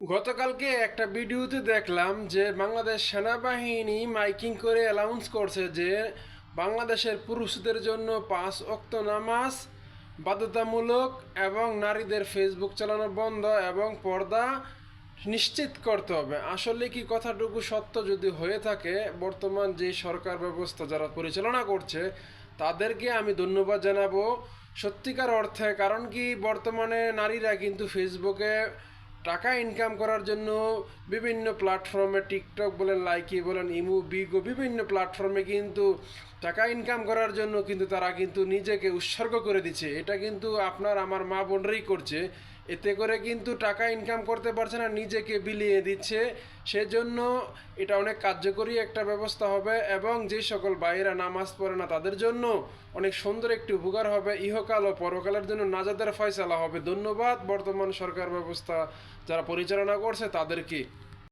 গতকালকে একটা ভিডিওতে দেখলাম যে বাংলাদেশ সেনাবাহিনী মাইকিং করে অ্যানাউন্স করছে যে বাংলাদেশের পুরুষদের জন্য 5 ওয়াক্ত নামাজ বাধ্যতামূলক এবং নারীদের ফেসবুক চালানো বন্ধ এবং পর্দা নিশ্চিত করতে হবে। আসলে কি কথাটুকু সত্য যদি হয়ে থাকে, বর্তমান যে সরকার ব্যবস্থা যারা পরিচালনা করছে তাদেরকে আমি ধন্যবাদ জানাবো সত্যিকার অর্থে। কারণ কি বর্তমানে নারীরা কিন্তু ফেসবুকে টাকা ইনকাম করার জন্য বিভিন্ন প্ল্যাটফর্মে, টিকটক বলেন, লাইকি বলেন, ইমু, বিগো, বিভিন্ন প্ল্যাটফর্মে কিন্তু টাকা ইনকাম করার জন্য কিন্তু তারা কিন্তু নিজেকে উৎসর্গ করে দিচ্ছে। এটা কিন্তু আপনার আমার মা বোনরাই করছে। এতে করে কিন্তু টাকা ইনকাম করতে পারছে না, নিজেকে বিলিয়ে দিচ্ছে। সেজন্য এটা অনেক কার্যকরী একটা ব্যবস্থা হবে এবং যে সকল ভাইয়েরা নামাজ পড়ে না তাদের জন্য অনেক সুন্দর একটি উপকার হবে। ইহকাল ও পরকালের জন্য নাজাতের ফয়সালা হবে। ধন্যবাদ বর্তমান সরকার ব্যবস্থা যারা পরিচালনা করছে তাদেরকে।